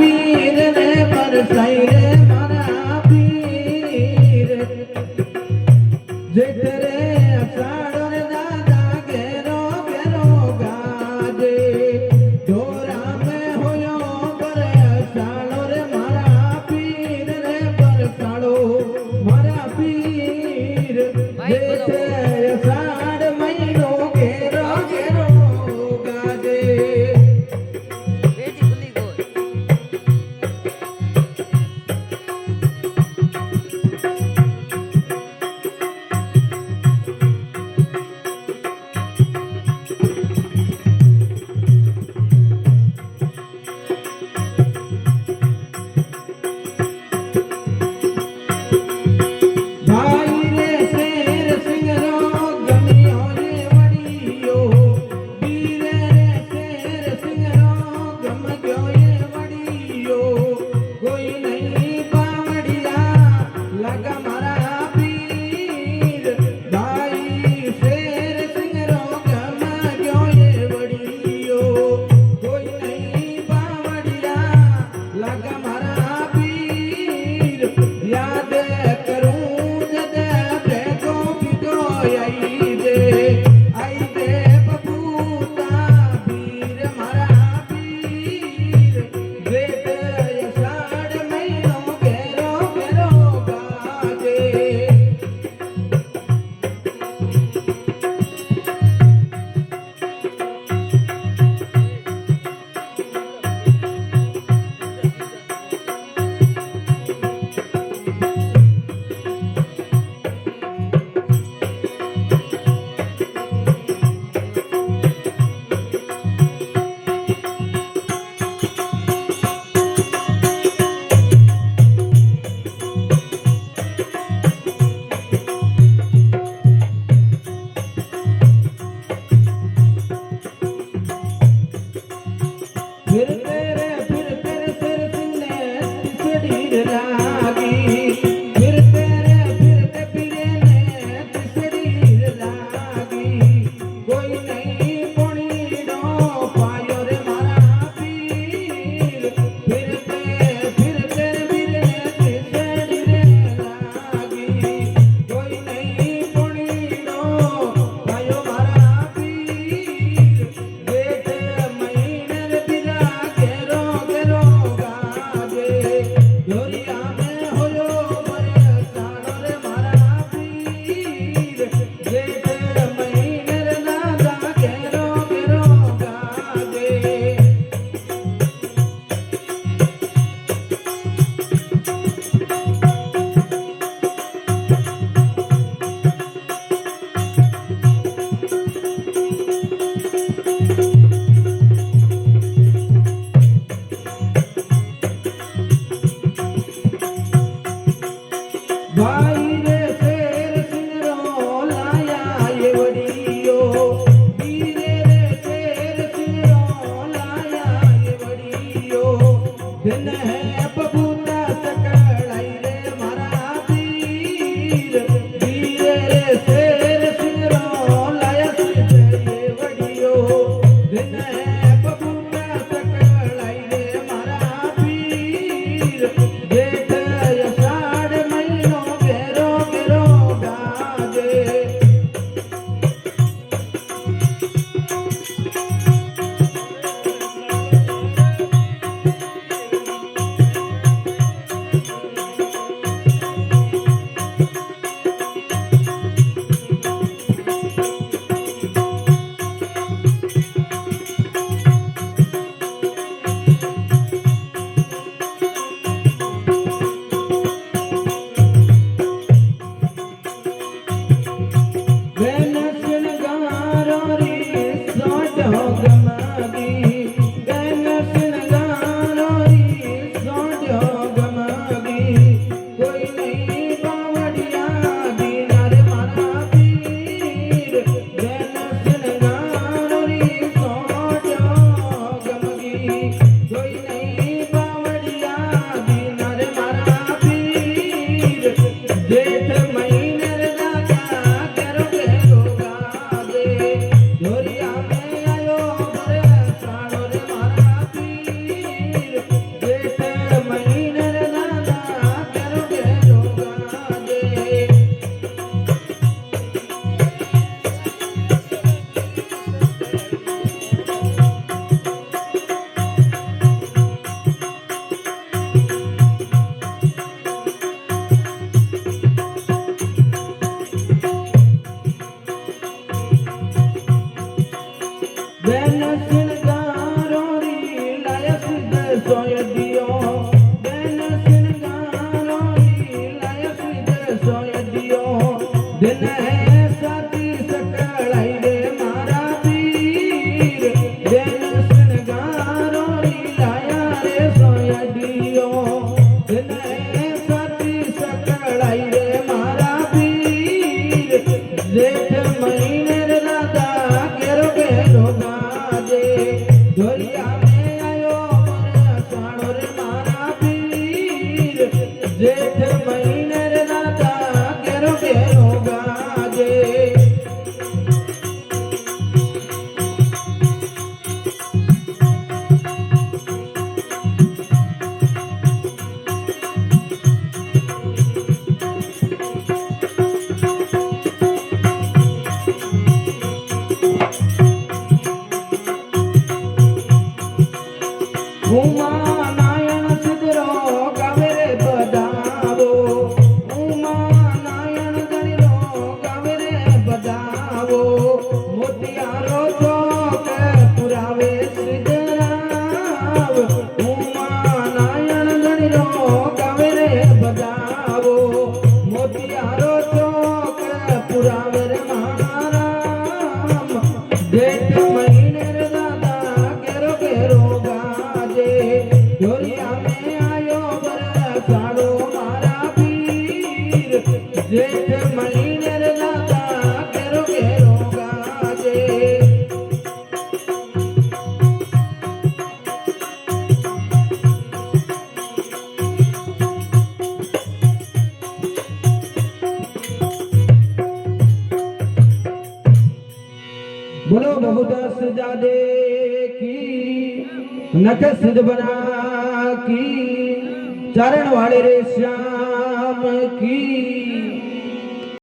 પીર ને પરસાઈ રે મારા પીર જેઠ રે અષાઢ રે દાદા ઘેરો ઘેરો ગાજે ઢોરા મે હોયો પર અષાઢ રે મારા પીર રે પરસાળો મારા પીર જેઠ અષાઢ મહિનો ઘેરો ઘેરો ગાજે ભાઈ રે શેર સિંગરો ગમ્યો રે વડિયો વીર રે શેર સિંગરો ગમ્યો રે વડિયો કોઈ નહીં બાવડિયા લગા મારા પીર ભાઈ શેર સિંગરો ગમ્યો રે વડિયો કોઈ નહીં બાવડિયા લગા મારા પીર યાદ કરું જદ ભેગો પીગો આઈ દે બબૂતા પીર મારા પીર જેઠ અષાઢ મહિનો ઘેરો ઘેરો ગાજે फिरते रे सिर सिंने तिसड़ी लागी फिरते पीरे ने तिसड़ी लागी कोई नहीं पोणीडो पायो रे मारा पीर फिरते पीरे ने तिसड़ी लागी कोई नहीं पोणीडो पायो मारा पीर जेठ महीने रे बिरा घेरो घेरो गाजे लोरिया में होयो मरे साड़ो रे मारा पीर जेठ महीने रे दादा घेरो घेरो गाजे भाई रे शेर सिंगरो लाया ये वडियो वीर रे शेर सिंगरो लाया ये वडियो दिन है बबूता सकड़ाई रे मारा पीर वीर रे शेर सिंगरो लाया ये वडियो दिन है बबूता सकड़ाई रे मारा पीर जेठ अषाढ़ महीनो घेरो घेरो गाजे सोय दियो दिन सिंगारो लाया श्री सोय दियो दिन है साथी सकलाई रे मारा पीर दिन सिंगारो लाया रे सोय दियो दिन है साथी सकलाई रे मारा पीर जेठ महीने रे दादा केरो केरो गाजे धोरिया में आयो मन साणो रे मारा पीर जेठ महीने रे दादा केरो केरो गाजे उमा नायण सिद्धरो गावे रे बजावो उमा नायण गणिरो गावे रे बजावो मोतियारो चौक पुरावे सिद्धराव उमा नायण गणिरो गावे रे बजावो मोतियारो चौक पुरावे रे महाराम जेठ महीने रे दादा केरो केरो धोरिया में आयो बरसाड़ो मारा पीर जेठ महीने रे दादा केरो केरो गाजे बोलो बहुदस जादे की नख सिद्ध बना की चरण वाले रे श्याम की